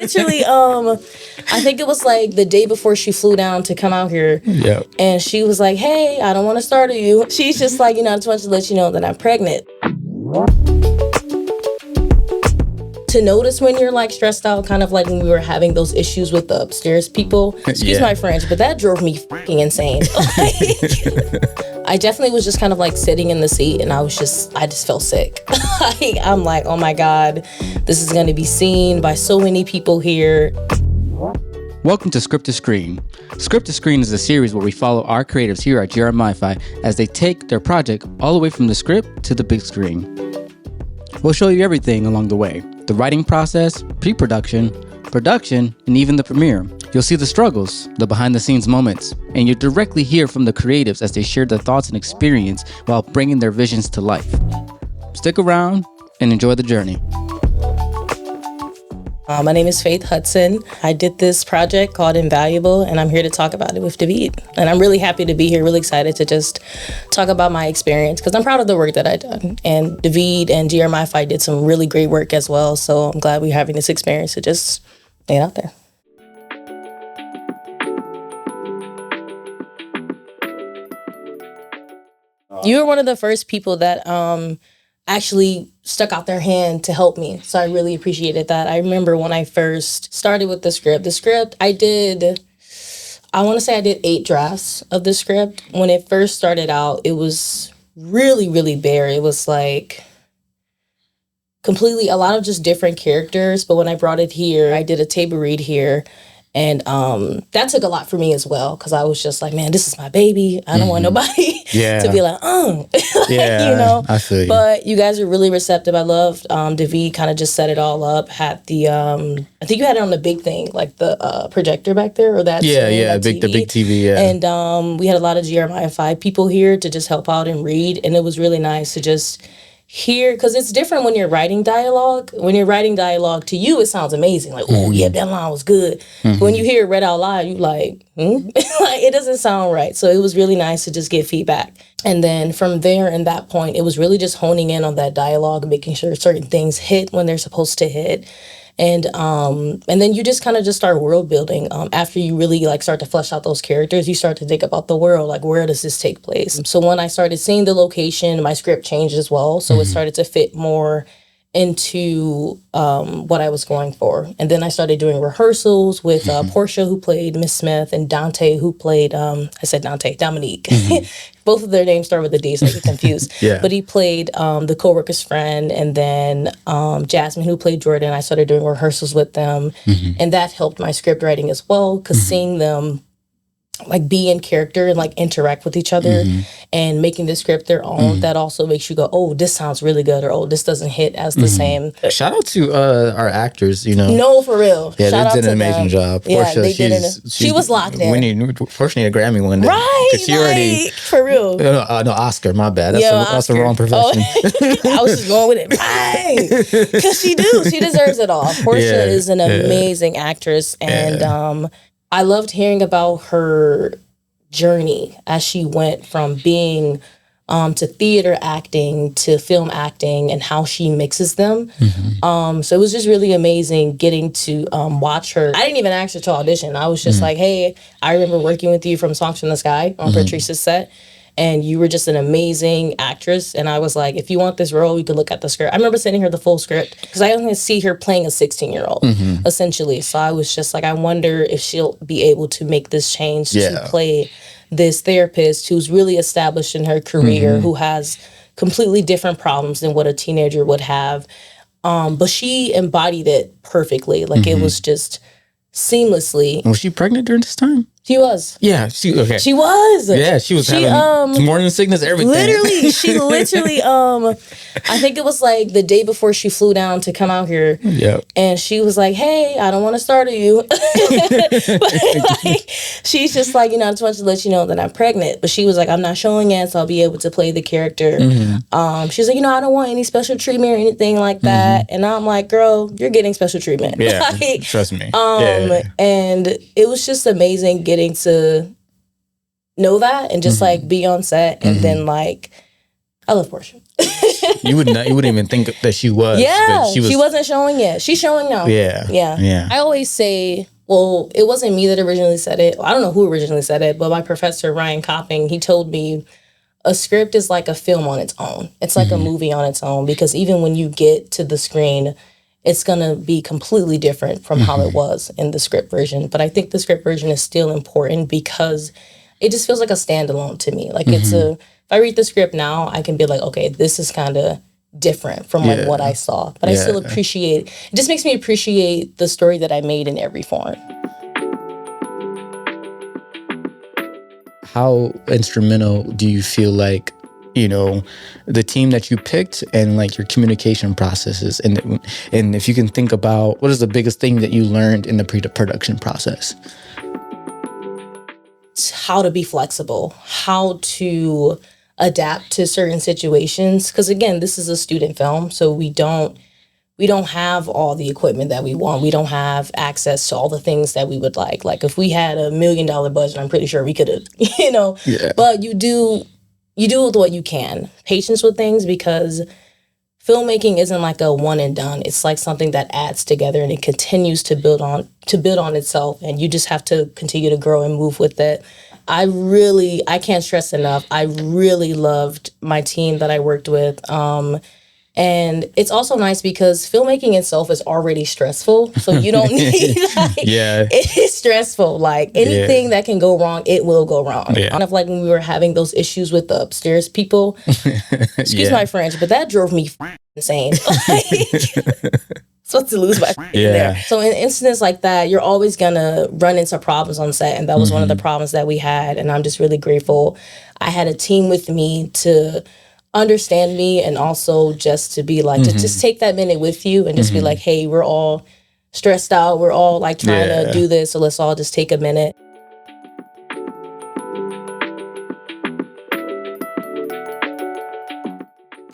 Literally, I think it was like the day before she flew down to come out here. Yeah. And she was like, hey, I don't want to startle you. She's just like, I just want to let you know that I'm pregnant. To notice when you're like stressed out, kind of like when we were having those issues with the upstairs people. Excuse my French, but that drove me fucking insane. I definitely was just kind of like sitting in the seat and I just felt sick. I'm like, oh my God, this is going to be seen by so many people here. Welcome to Script to Screen. Script to Screen is a series where we follow our creatives here at GR-MiFi as they take their project all the way from the script to the big screen. We'll show you everything along the way. The writing process, pre-production, production, and even the premiere. You'll see the struggles, the behind-the-scenes moments, and you'll directly hear from the creatives as they share their thoughts and experience while bringing their visions to life. Stick around and enjoy the journey. My name is Faith Hudson. I did this project called Invaluable, and I'm here to talk about it with David. And I'm really happy to be here, really excited to just talk about my experience, because I'm proud of the work that I've done. And David and GR-MiFi did some really great work as well, so I'm glad we're having this experience to just get out there. You were one of the first people that actually stuck out their hand to help me. So I really appreciated that. I remember when I first started with the script, I want to say I did 8 drafts of the script. When it first started out, it was really, really bare. It was like completely a lot of just different characters. But when I brought it here, I did a table read here. And that took a lot for me as well, because I was just like, man, this is my baby. I don't want nobody to be like, I feel you. But you guys are really receptive. I loved David kind of just set it all up. Had the I think you had it on the big thing, like the projector back there, or that the big TV. Yeah, and we had a lot of GR-MiFi people here to just help out and read, and it was really nice to just hear, because it's different when you're writing dialogue. When you're writing dialogue, to you, it sounds amazing. Like, oh, yeah, that line was good. Mm-hmm. When you hear it read out loud, you like, like, it doesn't sound right. So it was really nice to just get feedback. And then from there, in that point, it was really just honing in on that dialogue, making sure certain things hit when they're supposed to hit. And then you just kind of just start world building. After you really like start to flesh out those characters, you start to think about the world, like where does this take place? So when I started seeing the location, my script changed as well. So it started to fit more into what I was going for. And then I started doing rehearsals with Portia, who played Miss Smith, and Dante, who played, Dominique. Both of their names start with a D, so I get confused. But he played the coworker's friend, and then Jasmine, who played Jordan. I started doing rehearsals with them, and that helped my script writing as well, because seeing them like be in character and like interact with each other and making the script their own, that also makes you go, oh, this sounds really good, or oh, this doesn't hit as the same. Shout out to our actors, No, for real. Yeah, Shout they did an amazing job. Portia, she was locked in. Fortunately, a Grammy one day. Right, she already, for real. No, Oscar, my bad. That's the wrong profession. I was just going with it. Right. Because she deserves it all. Portia is an amazing actress, and I loved hearing about her journey as she went from being to theater acting to film acting, and how she mixes them. So it was just really amazing getting to watch her. I didn't even ask her to audition. I was just like, hey, I remember working with you from Songs from the Sky on Patrice's set, and you were just an amazing actress. And I was like, if you want this role, you could look at the script. I remember sending her the full script, because I only see her playing a 16-year-old, essentially. So I was just like, I wonder if she'll be able to make this change to play this therapist who's really established in her career, who has completely different problems than what a teenager would have. But she embodied it perfectly. Like, it was just seamlessly. Was she pregnant during this time? She was. Yeah, she was. Yeah, she was having morning sickness, everything. She literally, I think it was like the day before she flew down to come out here. Yeah. And she was like, hey, I don't want to startle you. But like, she's just like, I just want to let you know that I'm pregnant. But she was like, I'm not showing it, so I'll be able to play the character. She's like, I don't want any special treatment or anything like that. And I'm like, girl, you're getting special treatment. Yeah, trust me. And it was just amazing getting to know that and just like be on set, and then like I love Portia. You wouldn't even think that she was. Yeah, she wasn't showing yet. She's showing now. Yeah. I always say, well, it wasn't me that originally said it. I don't know who originally said it, but my professor, Ryan Copping, he told me a script is like a film on its own. It's like a movie on its own, because even when you get to the screen, it's going to be completely different from how it was in the script version. But I think the script version is still important because it just feels like a standalone to me. Like if I read the script now, I can be like, okay, this is kind of different from like what I saw. But I still appreciate, it just makes me appreciate the story that I made in every form. How instrumental do you feel like, the team that you picked and like your communication processes? And if you can think about, what is the biggest thing that you learned in the pre-production process? How to be flexible, how to adapt to certain situations. Because again, this is a student film, so we don't have all the equipment that we want. We don't have access to all the things that we would like. Like if we had $1 million budget, I'm pretty sure we could have, But you do with what you can. Patience with things, because filmmaking isn't like a one and done. It's like something that adds together and it continues to build on itself, and you just have to continue to grow and move with it. I can't stress enough, I really loved my team that I worked with. And it's also nice because filmmaking itself is already stressful. So you don't need, it is stressful. Like anything that can go wrong, it will go wrong. Yeah. Kind of like when we were having those issues with the upstairs people, excuse my French, but that drove me insane. Supposed to lose my there. So in incidents like that, you're always gonna run into problems on set. And that was one of the problems that we had. And I'm just really grateful I had a team with me to understand me, and also just to be like, to just take that minute with you and just be like, hey, we're all stressed out. We're all like trying to do this. So let's all just take a minute.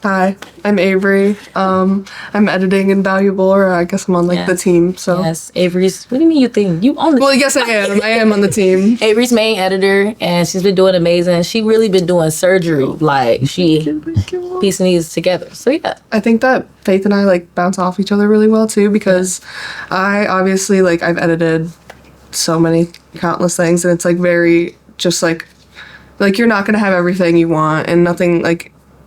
Hi, I'm Avery. I'm editing in Valuable, or I guess I'm on the team. So yes, Avery's. What do you mean you think you on the? Well, yes, I am. I am on the team. Avery's main editor, and she's been doing amazing. She really been doing surgery, like she piecing these together. So yeah, I think that Faith and I like bounce off each other really well too, because I obviously I've edited so many countless things, and it's like very just like you're not gonna have everything you want, and nothing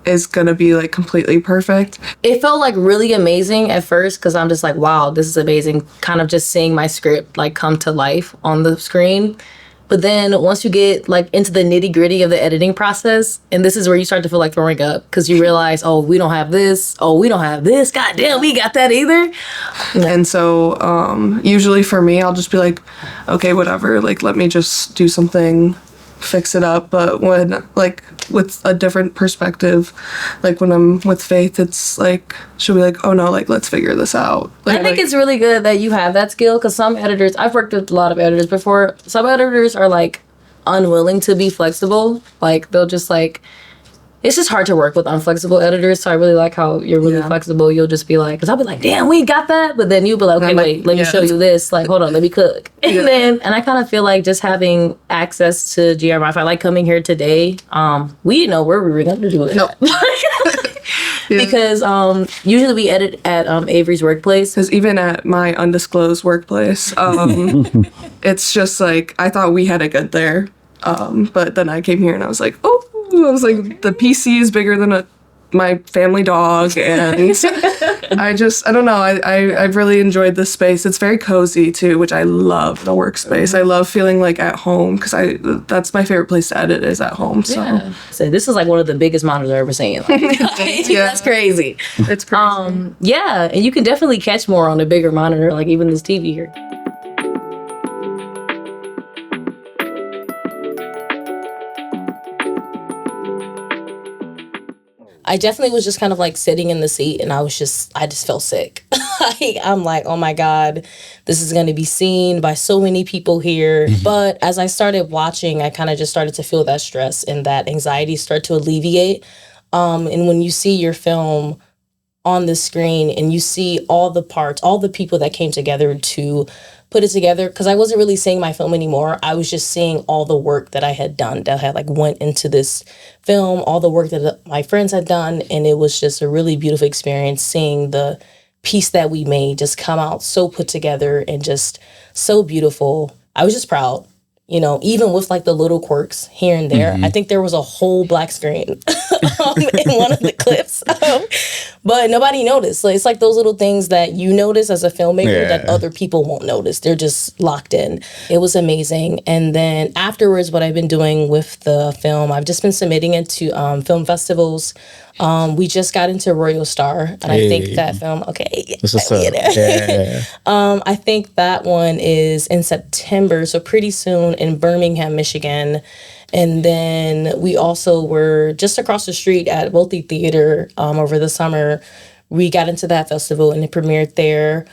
is gonna be completely perfect. It felt really amazing at first, because I'm just like, wow, this is amazing, kind of just seeing my script come to life on the screen. But then once you get into the nitty gritty of the editing process, and this is where you start to feel like throwing up, because you realize, oh, we don't have this, oh, we don't have this, god damn, we got that either. And so usually for me, I'll just be like, okay, whatever, let me just do something, fix it up. But when with a different perspective, when I'm with Faith, it's she'll be like, oh no, let's figure this out. I think it's really good that you have that skill, because some editors, I've worked with a lot of editors before, some editors are unwilling to be flexible. They'll just it's just hard to work with unflexible editors. So I really like how you're really flexible. You'll just be because I'll be like, damn, we got that. But then you'll be like, okay, wait, let me show you this. Hold on, let me cook. And I kind of feel just having access to GR-MiFi, coming here today, we didn't know where we were going to do it. No. Because usually we edit at Avery's workplace. Because even at my undisclosed workplace, it's just I thought we had it good there. But then I came here and I was like, oh, I was like, the PC is bigger than my family dog, and I don't know, I've really enjoyed this space. It's very cozy too, which I love, the workspace. I love feeling at home, because that's my favorite place to edit, is at home. So this is one of the biggest monitors I've ever seen. That's crazy. It's crazy. Yeah, and you can definitely catch more on a bigger monitor, even this TV here. I definitely was just kind of sitting in the seat, and I just felt sick. I'm like, oh my God, this is going to be seen by so many people here. But as I started watching, I kind of just started to feel that stress and that anxiety start to alleviate. And when you see your film on the screen and you see all the parts, all the people that came together to put it together, because I wasn't really seeing my film anymore. I was just seeing all the work that I had done, that had like went into this film, all the work that my friends had done. And it was just a really beautiful experience seeing the piece that we made just come out so put together and just so beautiful. I was just proud. You know, even with like the little quirks here and there. I think there was a whole black screen in one of the clips, but nobody noticed. Like, it's like those little things that you notice as a filmmaker that other people won't notice. They're just locked in. It was amazing. And then afterwards, what I've been doing with the film, I've just been submitting it to film festivals. We just got into Royal Star, and I think that film, This is I think that one is in September, so pretty soon in Birmingham, Michigan. And then we also were just across the street at Wealthy Theater over the summer. We got into that festival and it premiered there.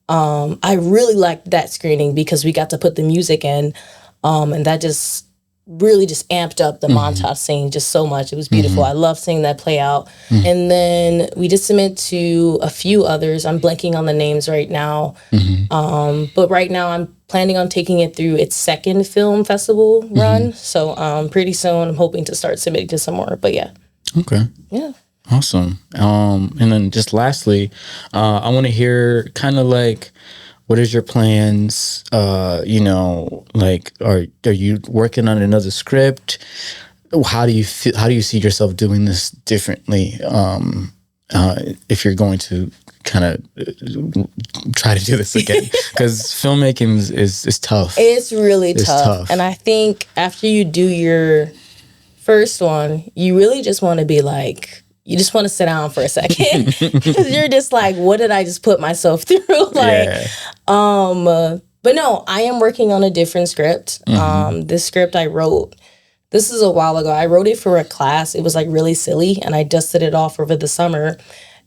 I really liked that screening because we got to put the music in, and that just really just amped up the montage scene just so much. It was beautiful. I love seeing that play out. And then we just submit to a few others. I'm blanking on the names right now. But right now I'm planning on taking it through its second film festival run. So pretty soon I'm hoping to start submitting to some more. But yeah. Okay. Yeah. Awesome. And then just lastly, I want to hear kind of like, what is your plans? You know, like, are you working on another script? How do you feel, how do you see yourself doing this differently? If you're going to kind of try to do this again, because filmmaking is tough. It's really tough. And I think after you do your first one, you really just want to be like, you just want to sit down for a second because you're just like, what did I just put myself through? But no, I am working on a different script. This script I wrote, this is a while ago. I wrote it for a class. It was like really silly, and I dusted it off over the summer.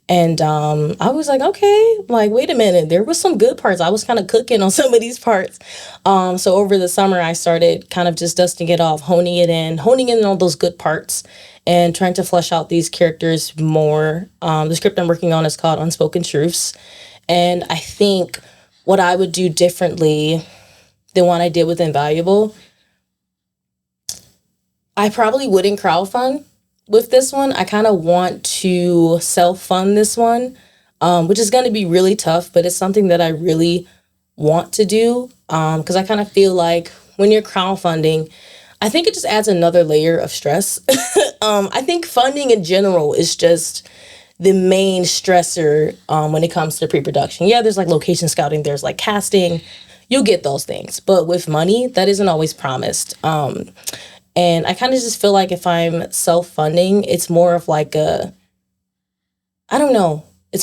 And I was like, okay, like, wait a minute. There was some good parts. I was kind of cooking on some of these parts. So over the summer, I started kind of just dusting it off, honing in on those good parts and trying to flesh out these characters more. The script I'm working on is called Unspoken Truths. And I think what I would do differently than what I did with Invaluable, I probably wouldn't crowdfund with this one. I kind of want to self-fund this one, which is going to be really tough, but it's something that I really want to do because I kind of feel like when you're crowdfunding, I think it just adds another layer of stress. I think funding in general is just the main stressor when it comes to pre-production. Yeah, there's like location scouting, there's like casting, you'll get those things. But with money, that isn't always promised. And I kind of just feel like if I'm self-funding, it's more of like it's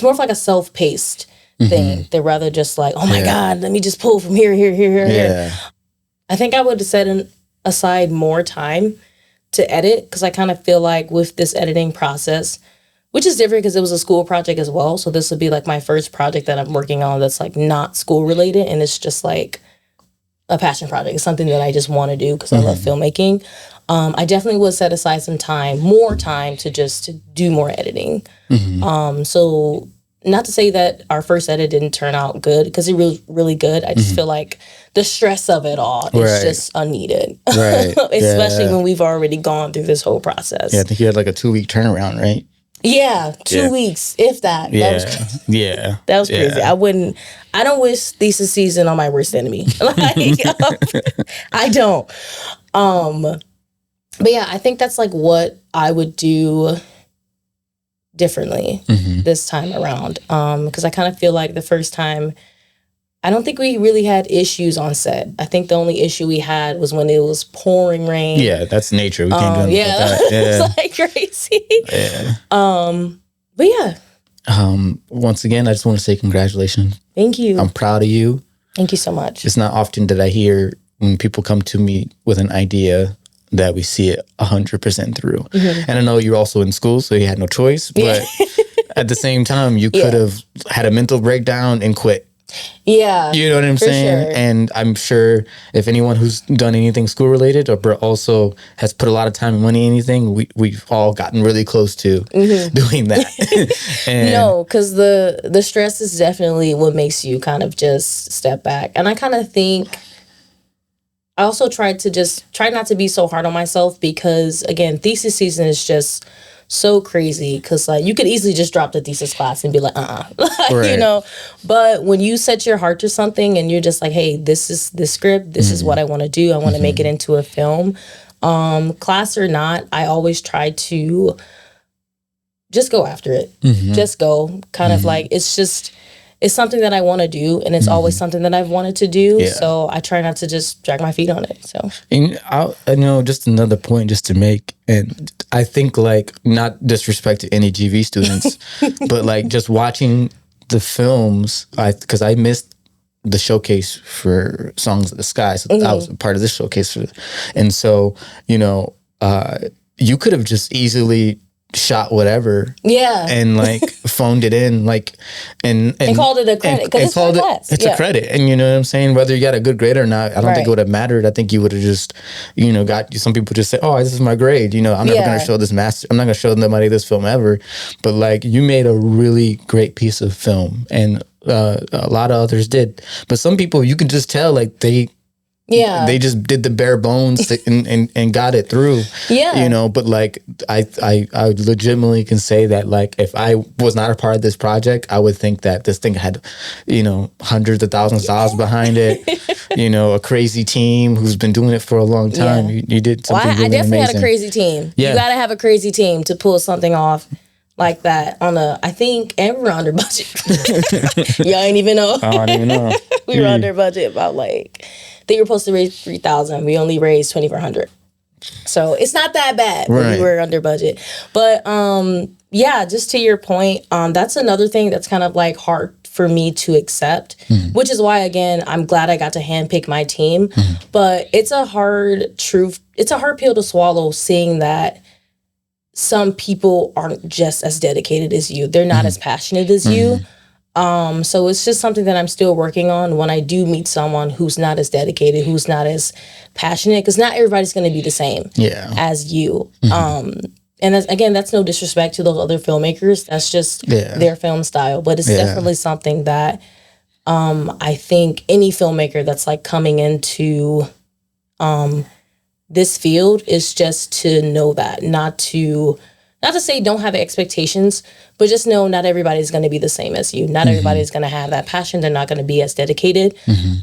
more of like a self-paced thing. They're rather just like, oh my God, let me just pull from here. I think I would set aside more time to edit because I kind of feel like with this editing process, which is different because it was a school project as well. So this would be like my first project that I'm working on that's like not school related. And it's just like a passion project. It's something that I just want to do because I love filmmaking. I definitely would set aside some time, more time to just do more editing. So not to say that our first edit didn't turn out good because it was really good. I just feel like the stress of it all is just unneeded. Especially when we've already gone through this whole process. Yeah, I think you had like a 2-week turnaround, right? Yeah, 2 weeks, if that. That was crazy. That was crazy. I don't wish thesis season on my worst enemy. I don't. But yeah, I think that's like what I would do differently this time around. Because I kind of feel like the first time, I don't think we really had issues on set. I think the only issue we had was when it was pouring rain. Yeah, that's nature. We can't do anything about that. It's like crazy. But yeah. Once again, I just want to say congratulations. Thank you. I'm proud of you. Thank you so much. It's not often that I hear when people come to me with an idea that we see it 100% through. And I know you're also in school, so you had no choice. But at the same time, you could have had a mental breakdown and quit. Yeah. You know what I'm for saying? sure. And I'm sure if anyone who's done anything school related or also has put a lot of time and money in anything, we've all gotten really close to doing that. And No, because the stress is definitely what makes you kind of just step back. And I kind of think I also try not to be so hard on myself because, again, thesis season is just so crazy because, like, you could easily just drop the thesis class and be like, Right. you know. But when you set your heart to something and you're just like, hey, this is the script, this is what I want to do, I want to make it into a film, class or not, I always try to just go after it. Just go. Kind of like, it's something that I want to do, and it's always something that I've wanted to do. Yeah. So I try not to just drag my feet on it. So And I know just another point just to make, and I think like not disrespect to any GV students, but like just watching the films, because I missed the showcase for Songs of the Sky, so I was a part of this showcase, and so you could have just easily shot whatever, and like phoned it in, like and called it a credit because it's for class. It's a credit, and you know what I'm saying. Whether you got a good grade or not, I don't think it would have mattered. I think you would have just, got some people just say, "Oh, this is my grade." I'm never going to show this master. I'm not going to show nobody this film ever. But like, you made a really great piece of film, and a lot of others did. But some people, you could just tell, like they just did the bare bones and got it through. But like I legitimately can say that, like, if I was not a part of this project, I would think that this thing had, hundreds of thousands of dollars behind it. A crazy team who's been doing it for a long time. You did something really I definitely amazing. had a crazy team. Yeah. You got to have a crazy team to pull something off like that and we were under budget. Y'all ain't even know. I don't even know. We were under budget about they were supposed to raise $3,000. We only raised $2,400. So it's not that bad. Right. We were under budget. But just to your point, that's another thing that's kind of like hard for me to accept, which is why, again, I'm glad I got to handpick my team. But it's a hard truth. It's a hard pill to swallow, seeing that some people aren't just as dedicated as you. They're not as passionate as you. So it's just something that I'm still working on when I do meet someone who's not as dedicated, who's not as passionate, because not everybody's going to be the same as you. And that's no disrespect to those other filmmakers. That's just their film style. But it's definitely something that I think any filmmaker that's like coming into this field is just to know that, not to say don't have expectations, but just know not everybody's going to be the same as you. Not everybody's going to have that passion. They're not going to be as dedicated.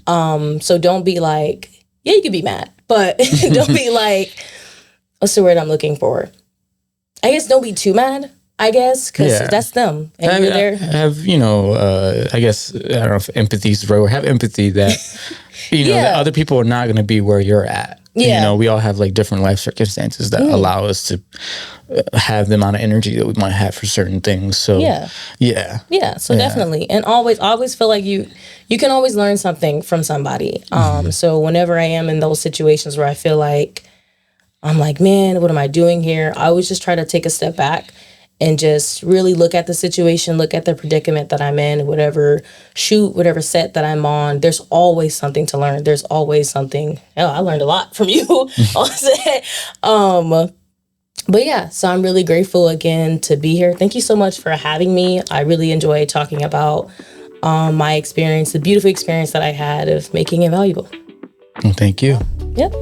So don't be like, you can be mad, but don't be like, what's the word I'm looking for? I guess don't be too mad, I guess, because that's them. And you're there. Have, I guess, I don't know if empathy is the right word. Have empathy that, that other people are not going to be where you're at. We all have like different life circumstances that allow us to have the amount of energy that we might have for certain things. So so definitely, and always feel like you can always learn something from somebody. So whenever I am in those situations where I feel like I'm like, man, what am I doing here? I always just try to take a step back and just really look at the situation, look at the predicament that I'm in, whatever shoot, whatever set that I'm on. There's always something to learn. There's always something. I learned a lot from you on set. But yeah, so I'm really grateful again to be here. Thank you so much for having me. I really enjoyed talking about my experience, the beautiful experience that I had of making Invaluable. Well, thank you. Yep.